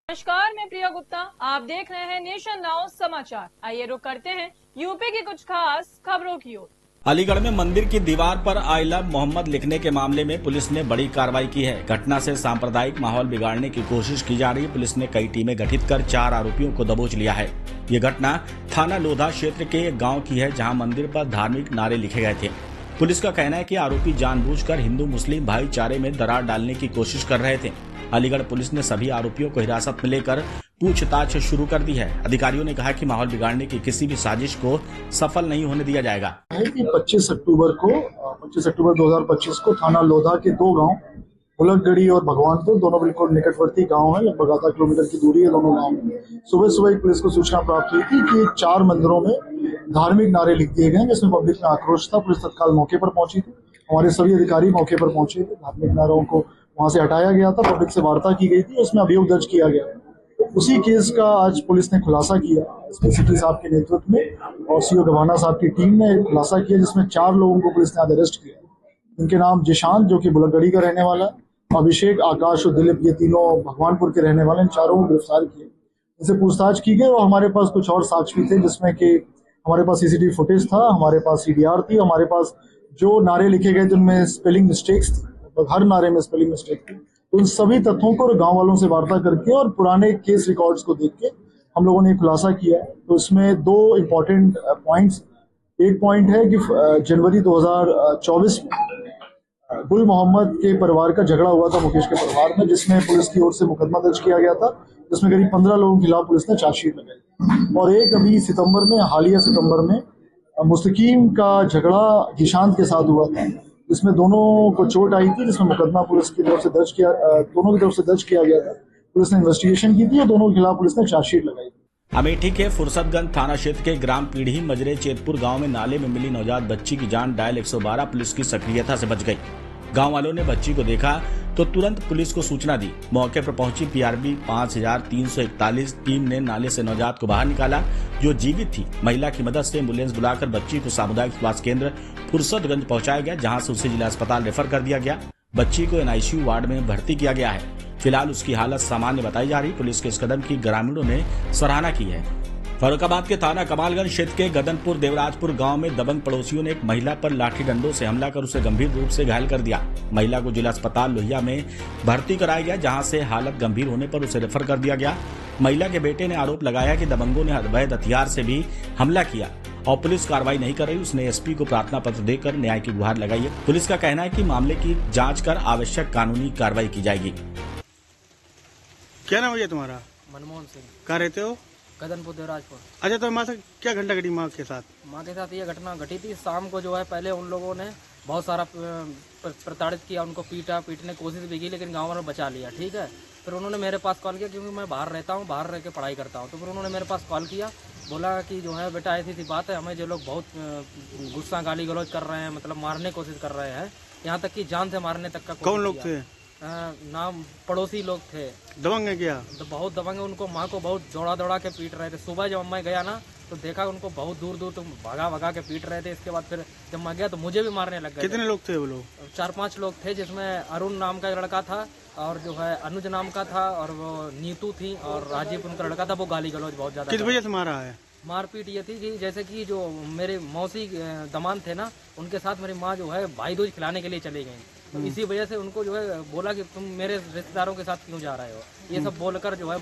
नमस्कार, मैं प्रिया गुप्ता। आप देख रहे हैं नेशन नाउ समाचार। आइए रुक करते हैं यूपी की कुछ खास खबरों की ओर। अलीगढ़ में मंदिर की दीवार पर आई लव मोहम्मद लिखने के मामले में पुलिस ने बड़ी कार्रवाई की है। घटना से सांप्रदायिक माहौल बिगाड़ने की कोशिश की जा रही है। पुलिस ने कई टीमें गठित कर 4 आरोपियों को दबोच लिया है। ये घटना थाना लोधा क्षेत्र के एक गाँव की है, जहाँ मंदिर पर धार्मिक नारे लिखे गए थे। पुलिस का कहना है कि आरोपी जानबूझकर हिंदू मुस्लिम भाईचारे में दरार डालने की कोशिश कर रहे थे। अलीगढ़ पुलिस ने सभी आरोपियों को हिरासत में लेकर पूछताछ शुरू कर दी है। अधिकारियों ने कहा कि माहौल बिगाड़ने की किसी भी साजिश को सफल नहीं होने दिया जाएगा। 25 अक्टूबर 2025 को थाना लोधा के 2 गांव उलगगढ़ी और भगवानपुर, दोनों बिल्कुल निकटवर्ती गांव हैं। लगभग आधा किलोमीटर की दूरी है दोनों गांव में। सुबह एक पुलिस को सूचना प्राप्त हुई थी कि 4 मंदिरों में धार्मिक नारे लिख दिए गए, जिसमें पब्लिक में आक्रोश था। पुलिस तत्काल मौके पर पहुंची थी। हमारे सभी अधिकारी मौके पर पहुंचे थे। धार्मिक नारों को वहां से हटाया गया था। पब्लिक से वार्ता की गई थी, उसमें अभियोग दर्ज किया गया। उसी केस का आज पुलिस ने खुलासा किया। एसपी साहब के नेतृत्व में और सीओ गवाना साहब की टीम ने एक खुलासा किया, जिसमें 4 लोगों को पुलिस ने आज अरेस्ट किया। इनके नाम जिशांत, जो कि बुलगगढ़ी का रहने वाला, अभिषेक, आकाश और दिलीप, ये तीनों भगवानपुर के रहने वाले। इन चारों को गिरफ्तार किया। इनसे पूछताछ की गई और हमारे पास कुछ और साक्ष्य भी थे, जिसमें कि हमारे पास सीसीटीवी फुटेज था, हमारे पास सीडीआर थी, हमारे पास जो नारे लिखे गए थे उनमें स्पेलिंग मिस्टेक्स थी। हर नारे में स्पेलिंग मिस्टेक थी। तो इन सभी तथ्यों को गांव वालों से वार्ता करके और पुराने केस रिकॉर्ड्स को देख के हम लोगों ने खुलासा किया है। तो इसमें 2 इम्पोर्टेंट पॉइंट्स। एक पॉइंट है कि जनवरी 2024 में गुल मोहम्मद के परिवार का झगड़ा हुआ था, मुकेश के परिवार में, जिसमें पुलिस की ओर से मुकदमा दर्ज किया गया था, जिसमें करीब 15 लोगों के खिलाफ पुलिस ने चार्जशीट लगाई। और एक अभी हालिया सितंबर में मुस्तकीम का झगड़ा जिशांत के साथ हुआ था, इसमें दोनों को चोट आई थी, जिसमें मुकदमा पुलिस की तरफ से दोनों की तरफ से दर्ज किया गया था। पुलिस ने इन्वेस्टिगेशन की थी और दोनों के खिलाफ पुलिस ने चार्जशीट लगाई थी। अमेठी के फुर्सतगंज थाना क्षेत्र के ग्राम पीढ़ी मजरे चेतपुर गांव में नाले में मिली नवजात बच्ची की जान डायल 112 पुलिस की सक्रियता से बच गई। गांव वालों ने बच्ची को देखा तो तुरंत पुलिस को सूचना दी। मौके पर पहुंची पीआरबी 5341 टीम ने नाले से नवजात को बाहर निकाला, जो जीवित थी। महिला की मदद से एम्बुलेंस बुलाकर बच्ची को सामुदायिक स्वास्थ्य केंद्र फुर्सतगंज पहुंचाया गया, जहां से उसे जिला अस्पताल रेफर कर दिया गया। बच्ची को एनआईसीयू वार्ड में भर्ती किया गया है। फिलहाल उसकी हालत सामान्य बताई जा रही। पुलिस के इस कदम की ग्रामीणों ने सराहना की है। फर्रुखाबाद के थाना कमालगंज क्षेत्र के गदनपुर देवराजपुर गांव में दबंग पड़ोसियों ने एक महिला पर लाठी डंडों से हमला कर उसे गंभीर रूप से घायल कर दिया। महिला को जिला अस्पताल लोहिया में भर्ती कराया गया, जहां से हालत गंभीर होने पर उसे रेफर कर दिया गया। महिला के बेटे ने आरोप लगाया कि दबंगों ने अवैध हथियार से भी हमला किया और पुलिस कार्रवाई नहीं कर रही। उसने एसपी को प्रार्थना पत्र देकर न्याय की गुहार लगाई है। पुलिस का कहना है कि मामले की जाँच कर आवश्यक कानूनी कार्रवाई की जाएगी। क्या नाम है तुम्हारा? मनमोहन सिंह। कहाँ रहते हो? गदनपुर देवराजपुर। अच्छा, तो माँ से क्या घटना घटी? माँ के साथ ये घटना घटी थी। शाम को जो है पहले उन लोगों ने बहुत सारा प्रताड़ित किया, उनको पीटने की कोशिश भी की, लेकिन गांव वालों ने बचा लिया। ठीक है, फिर उन्होंने मेरे पास कॉल किया, क्योंकि मैं बाहर रहता हूँ, बाहर रह के पढ़ाई करता हूँ। तो फिर उन्होंने मेरे पास कॉल किया, बोला कि जो है बेटा ऐसी बात है, हमें जो लोग बहुत गुस्सा गाली गलौज कर रहे हैं, मतलब मारने की कोशिश कर रहे हैं, यहाँ तक कि जान से मारने तक का। कौन लोग थे? नाम पड़ोसी लोग थे। दबंग है क्या? तो बहुत दबंग है। उनको माँ को बहुत दौड़ा के पीट रहे थे। सुबह जब मैं गया ना, तो देखा उनको बहुत दूर तो भगा के पीट रहे थे। इसके बाद फिर जब मैं गया तो मुझे भी मारने लग गए। कितने लोग थे वो लोग? 4-5 लोग थे, जिसमें अरुण नाम का लड़का था, और जो है अनुज नाम का था, और वो नीतू थी, और राजीव उनका लड़का था। वो गाली गलौज बहुत ज्यादा। किस वजह से मारा है? मारपीट ये थी कि जैसे कि जो मेरे मौसी दमान थे ना, उनके साथ मेरी माँ जो है भाई दूज खिलाने के लिए चली गई। तो इसी वजह से उनको जो है बोला कि तुम मेरे रिश्तेदारों के साथ क्यों जा रहे हो, ये सब बोलकर जो है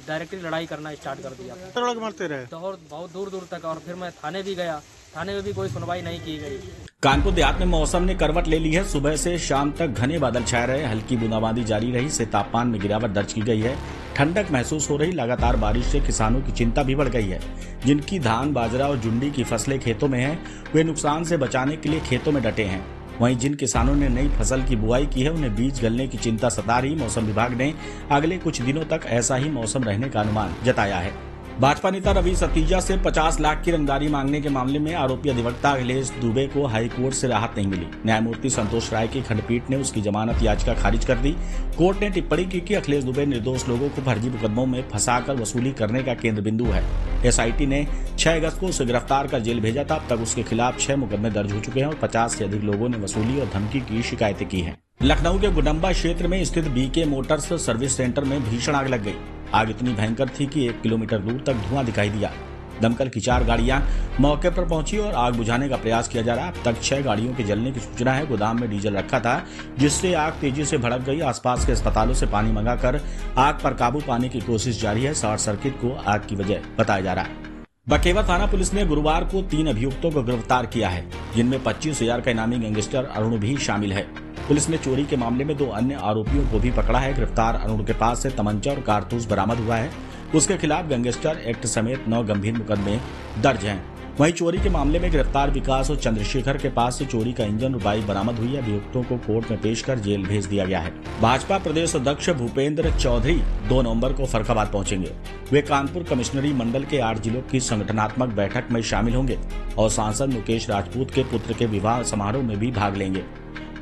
डायरेक्टली लड़ाई करना स्टार्ट कर दिया। तो लोग मरते रहे तो और बहुत दूर तक। और फिर मैं थाने भी गया, थाने में भी कोई सुनवाई नहीं की गई। कानपुर देहात में मौसम ने करवट ले ली है। सुबह से शाम तक घने बादल छाए रहे, हल्की बूंदाबांदी जारी रही, से तापमान में गिरावट दर्ज की गई है। ठंडक महसूस हो रही। लगातार बारिश से किसानों की चिंता भी बढ़ गई है। जिनकी धान, बाजरा और जुंडी की फसलें खेतों में हैं, वे नुकसान से बचाने के लिए खेतों में डटे हैं। वहीं जिन किसानों ने नई फसल की बुआई की है, उन्हें बीज गलने की चिंता सता रही। मौसम विभाग ने अगले कुछ दिनों तक ऐसा ही मौसम रहने का अनुमान जताया है। भाजपा नेता रवि सतीजा से 50 लाख की रंगदारी मांगने के मामले में आरोपी अधिवक्ता अखिलेश दुबे को हाईकोर्ट से राहत नहीं मिली। न्यायमूर्ति संतोष राय की खंडपीठ ने उसकी जमानत याचिका खारिज कर दी। कोर्ट ने टिप्पणी की कि अखिलेश दुबे निर्दोष लोगों को फर्जी मुकदमों में फंसाकर वसूली करने का केंद्र बिंदु है। एसआईटी ने 6 अगस्त को उसे गिरफ्तार कर जेल भेजा था। अब तक उसके खिलाफ 6 मुकदमे दर्ज हो चुके हैं और 50 से अधिक लोगों ने वसूली और धमकी की शिकायतें की हैं। लखनऊ के गुडम्बा क्षेत्र में स्थित बीके मोटर्स सर्विस सेंटर में भीषण आग लग गई। आग इतनी भयंकर थी कि 1 किलोमीटर दूर तक धुआं दिखाई दिया। दमकल की 4 गाड़ियां मौके पर पहुंची और आग बुझाने का प्रयास किया जा रहा है। अब तक 6 गाड़ियों के जलने की सूचना है। गोदाम में डीजल रखा था, जिससे आग तेजी से भड़क गई। आसपास के अस्पतालों से पानी मंगाकर आग पर काबू पाने की कोशिश जारी है। शॉर्ट सर्किट को आग की वजह बताया जा रहा है। बकेवा थाना पुलिस ने गुरुवार को 3 अभियुक्तों को गिरफ्तार किया है, जिनमें 25,000 का इनामी गैंगस्टर अरुण भी शामिल है। पुलिस ने चोरी के मामले में 2 अन्य आरोपियों को भी पकड़ा है। गिरफ्तार अरुण के पास से तमंचा और कारतूस बरामद हुआ है। उसके खिलाफ गैंगस्टर एक्ट समेत 9 गंभीर मुकदमे दर्ज हैं। वहीं चोरी के मामले में गिरफ्तार विकास और चंद्रशेखर के पास से चोरी का इंजन और बाइक बरामद हुई है। अभियुक्तों को कोर्ट में पेश कर जेल भेज दिया गया है। भाजपा प्रदेश अध्यक्ष भूपेंद्र चौधरी 2 नवंबर को फर्रुखाबाद पहुंचेंगे। वे कानपुर कमिश्नरी मंडल के 8 जिलों की संगठनात्मक बैठक में शामिल होंगे और सांसद मुकेश राजपूत के पुत्र के विवाह समारोह में भी भाग लेंगे।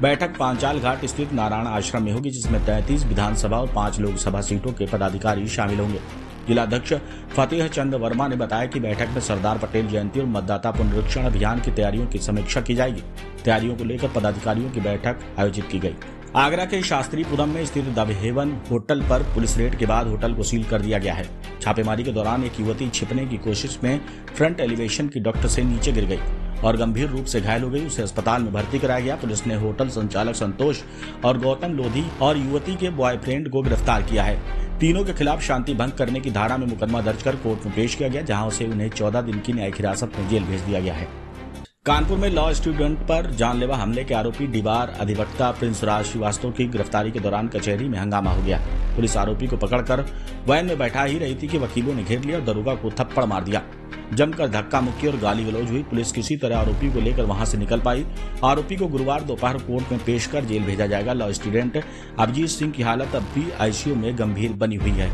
बैठक पांचाल घाट स्थित नारायण आश्रम में होगी, जिसमें 33 विधानसभा और 5 लोकसभा सीटों के पदाधिकारी शामिल होंगे। जिलाध्यक्ष फतेह चंद वर्मा ने बताया कि बैठक में सरदार पटेल जयंती और मतदाता पुनरीक्षण अभियान की तैयारियों की समीक्षा की जाएगी। तैयारियों को लेकर पदाधिकारियों की बैठक आयोजित की गई। आगरा के शास्त्रीपुरम में स्थित द हेवन होटल पर पुलिस रेड के बाद होटल को सील कर दिया गया है। छापेमारी के दौरान एक युवती छिपने की कोशिश में फ्रंट एलिवेशन की डॉक्टर से नीचे गिर गई और गंभीर रूप से घायल हो गई। उसे अस्पताल में भर्ती कराया गया। पुलिस ने होटल संचालक संतोष और गौतम लोधी और युवती के बॉयफ्रेंड को गिरफ्तार किया है। तीनों के खिलाफ शांति भंग करने की धारा में मुकदमा दर्ज कर कोर्ट में पेश किया गया, जहां से उन्हें 14 दिन की न्यायिक हिरासत में जेल भेज दिया गया है। कानपुर में लॉ स्टूडेंट पर जानलेवा हमले के आरोपी डीबार अधिवक्ता प्रिंस राज श्रीवास्तव की गिरफ्तारी के दौरान कचहरी में हंगामा हो गया। पुलिस आरोपी को पकड़कर वैन में बैठा ही रही थी कि वकीलों ने घेर लिया और दरोगा को थप्पड़ मार दिया। जमकर धक्का मुक्की और गाली गलौज हुई। पुलिस किसी तरह आरोपी को लेकर वहां से निकल पाई। आरोपी को गुरुवार दोपहर कोर्ट में पेश कर जेल भेजा जाएगा। लॉ स्टूडेंट अभिजीत सिंह की हालत अब भी आईसीयू में गंभीर बनी हुई है।